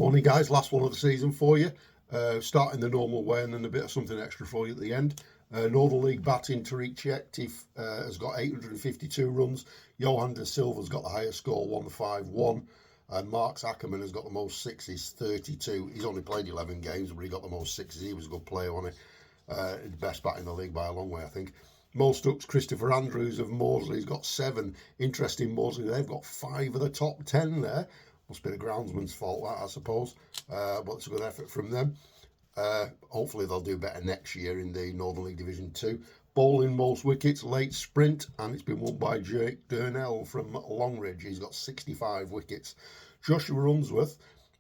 Morning guys, last one of the season for you. Starting the normal way and then a bit of something extra for you at the end. Northern League batting, Tariq Chiekti has got 852 runs. Johan de Silva's got the highest score, 151. And Mark Ackerman has got the most sixes, 32. He's only played 11 games, but he got the most sixes. He was a good player, wasn't he? Best bat in the league by a long way, I think. Most ducks, Christopher Andrews of Moseley, has got 7. Interesting, Moseley, they've got 5 of the top 10 there. Must be the groundsman's fault, that, I suppose. But it's a good effort from them. Hopefully they'll do better next year in the Northern League Division 2. Bowling most wickets, late sprint, and it's been won by Jake Durnell from Longridge. He's got 65 wickets. Joshua Unsworth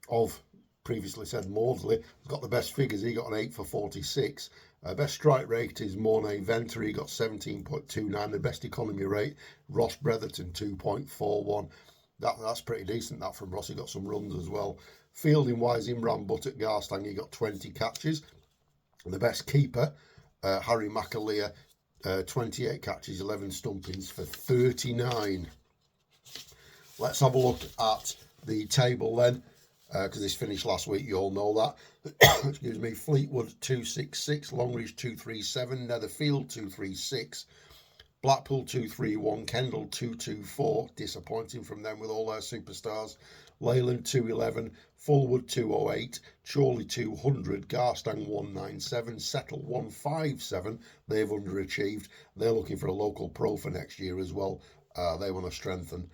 of, previously said, Maudsley, has got the best figures. He got an 8 for 46. Best strike rate is Mornay Venter. He got 17.29. The best economy rate, Ross Bretherton, 2.41. That's pretty decent, that from Ross. He got some runs as well. Fielding wise, Imran Butt at Garstang, he got 20 catches. And the best keeper, Harry McAleer, 28 catches, 11 stumpings for 39. Let's have a look at the table then, because this finished last week, you all know that. Excuse me. Fleetwood 266, Longridge 237, Netherfield 236. Blackpool 231, Kendal 224, disappointing from them with all their superstars. Leyland 211, Fulwood 208, Chorley 200, Garstang 197, Settle 157. They've underachieved. They're looking for a local pro for next year as well. They want to strengthen.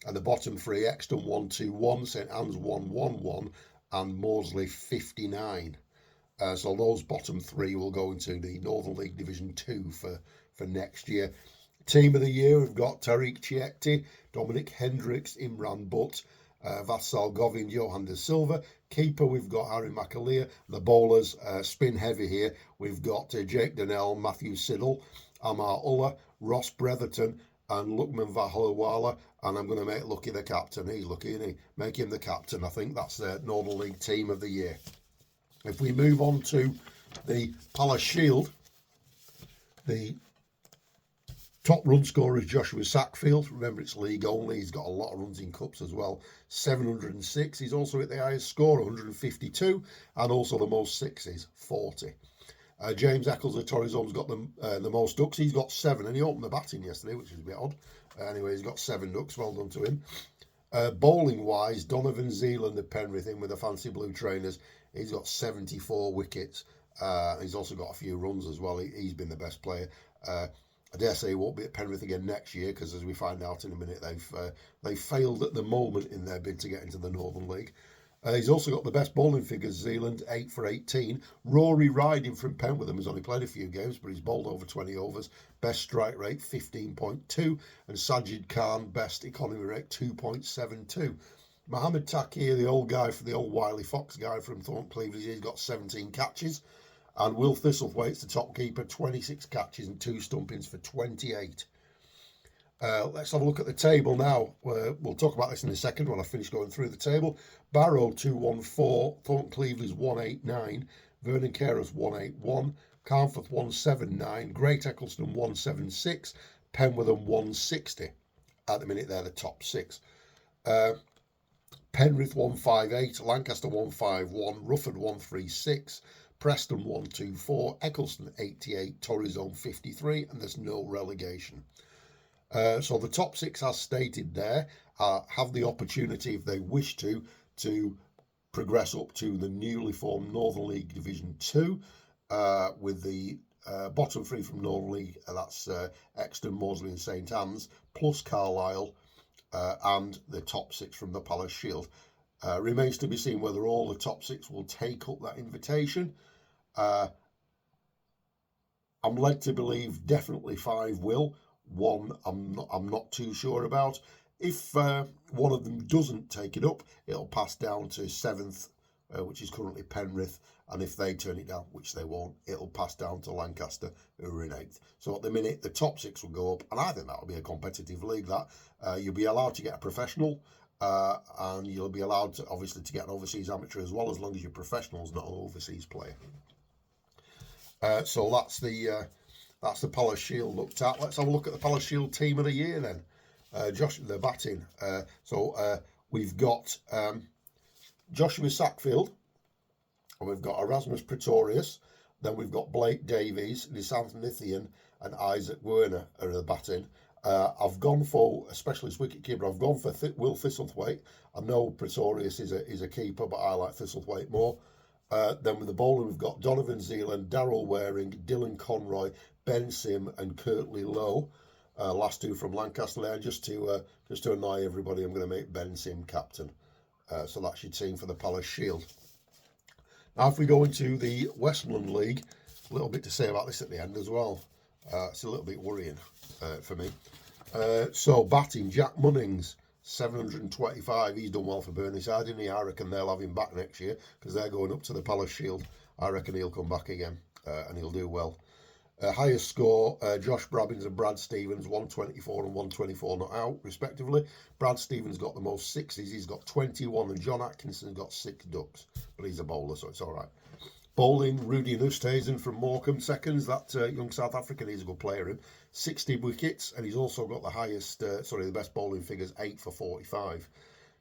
And the bottom 3, Exton 121, St Anne's 111, and Moseley 59. So those bottom 3 will go into the Northern League Division 2 for next year. Team of the year, we've got Tariq Chiekti, Dominic Hendricks, Imran Butt, Vassal Govin, Johan de Silva. Keeper, we've got Harry McAleer. The bowlers, spin heavy here. We've got Jake Donnell, Matthew Siddle, Amar Ullah, Ross Bretherton, and Lukman Vahalwala. And I'm going to make Lucky the captain. He's lucky, isn't he? Make him the captain. I think that's the Northern League Team of the Year. If we move on to the Palace Shield, the top run scorer is Joshua Sackfield. Remember, it's league only. He's got a lot of runs in cups as well. 706. He's also hit the highest score, 152, and also the most sixes, 40. James Eccles of Torrizone's got the most ducks. He's got 7, and he opened the batting yesterday, which is a bit odd. Anyway, he's got 7 ducks. Well done to him. Bowling-wise, Donovan Zealand of Penrith in with the fancy blue trainers. He's got 74 wickets. He's also got a few runs as well. He's been the best player. I dare say he won't be at Penrith again next year because, as we find out in a minute, they've failed at the moment in their bid to get into the Northern League. He's also got the best bowling figures, Zealand, 8 for 18. Rory Riding from Penwitham has only played a few games, but he's bowled over 20 overs. Best strike rate, 15.2. And Sajid Khan, best economy rate, 2.72. Mohammed Takir, the old guy, the old Wiley Fox guy from Thornton Cleveland, he's got 17 catches. And Will Thistlethwaite's the top keeper, 26 catches and 2 stumpings for 28. Let's have a look at the table now. We'll talk about this in a second when I finish going through the table. Barrow 214, Thornton Cleveland's 189, Vernon Carer's 181, Carnforth 179, Great Eccleston 176, Penwitham 160. At the minute, they're the top 6. Penrith 158, Lancaster 151, Rufford 136, Preston 124, Eccleston 88, Torrizone 53, and there's no relegation. So the top 6, as stated there, have the opportunity, if they wish to progress up to the newly formed Northern League Division 2, with the bottom 3 from Northern League, that's Exton, Moseley and St Anne's, plus Carlisle, and the top 6 from the Palace Shield. Remains to be seen whether all the top 6 will take up that invitation. I'm led to believe definitely 5 will. 1 I'm not too sure about. If one of them doesn't take it up, it'll pass down to 7th, which is currently Penrith, and if they turn it down, which they won't, it'll pass down to Lancaster, who are in 8th. So at the minute, the top 6 will go up, and I think that'll be a competitive league. That you'll be allowed to get a professional, and you'll be allowed to, obviously, to get an overseas amateur as well, as long as your professional's not an overseas player. So that's the Palace Shield looked at. Let's have a look at the Palace Shield Team of the Year then. Josh, the batting. So we've got Joshua Sackfield, and we've got Erasmus Pretorius. Then we've got Blake Davies, Nissanth Nithian, and Isaac Werner are the batting. I've gone for a specialist wicketkeeper. I've gone for Will Thistlethwaite. I know Pretorius is a keeper, but I like Thistlethwaite more. Then with the bowling, we've got Donovan Zealand, Darrell Waring, Dylan Conroy, Ben Sim, and Curtly Lowe. Last two from Lancaster Lane. Just to annoy everybody, I'm going to make Ben Sim captain. So that's your team for the Palace Shield. Now, if we go into the Westmoreland League, a little bit to say about this at the end as well. It's a little bit worrying for me. So batting, Jack Munnings, 725. He's done well for Burnside, didn't he? I reckon they'll have him back next year because they're going up to the Palace Shield. I reckon he'll come back again and he'll do well. Highest score, Josh Brabbins and Brad Stevens, 124 and 124 not out, respectively. Brad Stevens got the most sixes. He's got 21, and John Atkinson's got 6 ducks, but he's a bowler, so it's all right. Bowling, Rudy Nusthazen from Morecambe, seconds. That young South African, he's a good player in. 60 wickets, and he's also got the highest, the best bowling figures, 8 for 45.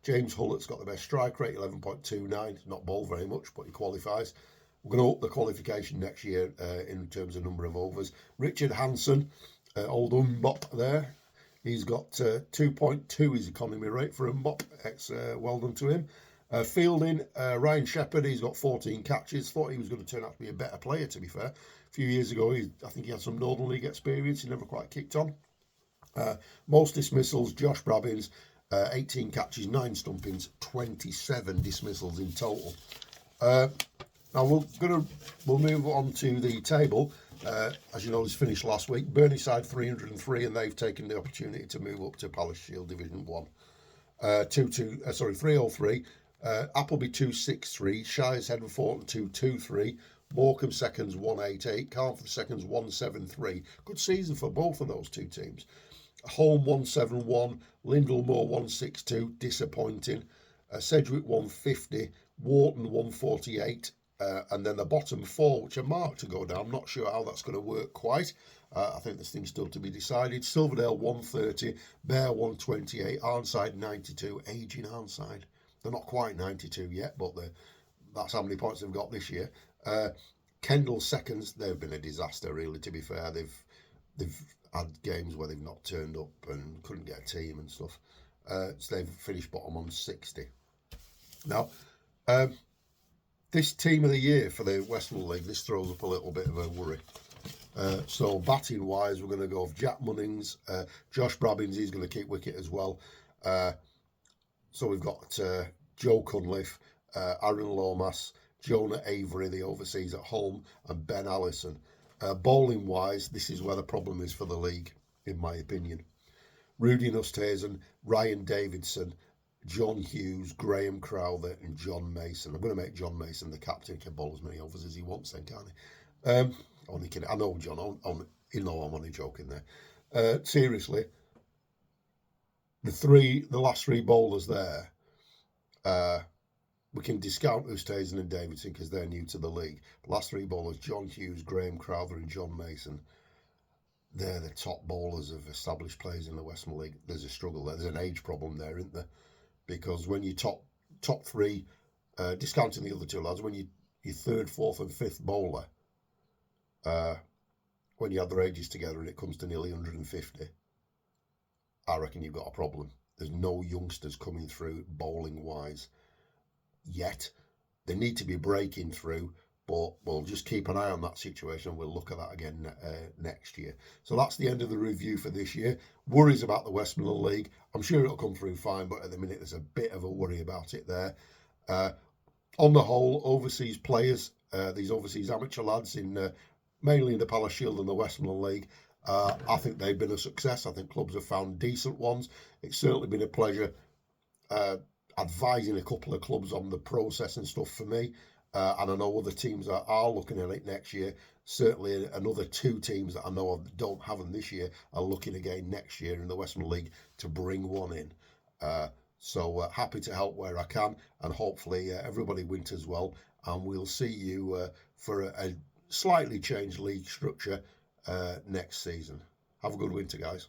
James Hullett's got the best strike rate, 11.29. Not bowled very much, but he qualifies. We're going to up the qualification next year in terms of number of overs. Richard Hanson, old Umbop there. He's got 2.2 his economy rate for Umbop. Well done to him. Fielding, Ryan Shepherd, he's got 14 catches. Thought he was going to turn out to be a better player, to be fair. A few years ago, I think he had some Northern League experience. He never quite kicked on. Most dismissals, Josh Brabbins, 18 catches, 9 stumpings, 27 dismissals in total. Now we'll move on to the table. As you know, it's finished last week. Burnside 303, and they've taken the opportunity to move up to Palace Shield Division 1. 303. Appleby 263, Shires Head and Fortin 223, Morecambe seconds 188, Carnforth seconds 173. Good season for both of those two teams. Holme 171, Lindell Moor 162, disappointing. Sedgwick 150, Wharton 148, and then the bottom 4, which are marked to go down. I'm not sure how that's going to work quite. I think this thing's still to be decided. Silverdale 130, Bear 128, Arnside 92, aging Arnside. They're not quite 92 yet, but that's how many points they've got this year. Kendall seconds, they've been a disaster, really, to be fair. They've had games where they've not turned up and couldn't get a team and stuff. So they've finished bottom on 60. Now, this team of the year for the Westmoreland League, this throws up a little bit of a worry. So batting wise, we're going to go with Jack Munnings, Josh Brabbins, he's going to keep wicket as well. So we've got Joe Cunliffe, Aaron Lomas, Jonah Avery, the overseas at home, and Ben Allison. Bowling wise, this is where the problem is for the league, in my opinion. Rudy Nusthazen, Ryan Davidson, John Hughes, Graham Crowther, and John Mason. I'm going to make John Mason the captain. He can bowl as many overs as he wants then, can't he? Only kidding. I know John. I'm only joking there. Seriously, the last three bowlers there, we can discount Nusthazen and Davidson because they're new to the league. The last three bowlers, John Hughes, Graham Crowther, and John Mason, they're the top bowlers of established players in the Westmoreland League. There's a struggle there. There's an age problem there, isn't there? Because when you top three, discounting the other two lads, when your third, fourth, and fifth bowler, when you add their ages together and it comes to nearly 150, I reckon you've got a problem. There's no youngsters coming through bowling wise yet. They need to be breaking through, but we'll just keep an eye on that situation. We'll look at that again next year. So that's the end of the review for this year. Worries about the Westmoreland League. I'm sure it'll come through fine, but at the minute there's a bit of a worry about it there. On the whole, overseas players, these overseas amateur lads in mainly in the Palace Shield and the Westmoreland League, I think they've been a success. I think clubs have found decent ones. It's certainly been a pleasure advising a couple of clubs on the process and stuff for me. And I know other teams that are looking at it next year. Certainly another 2 teams that I know of that don't have them this year are looking again next year in the Westmoreland League to bring one in. So happy to help where I can, and hopefully everybody winters well, and we'll see you for a slightly changed league structure next season. Have a good winter, guys.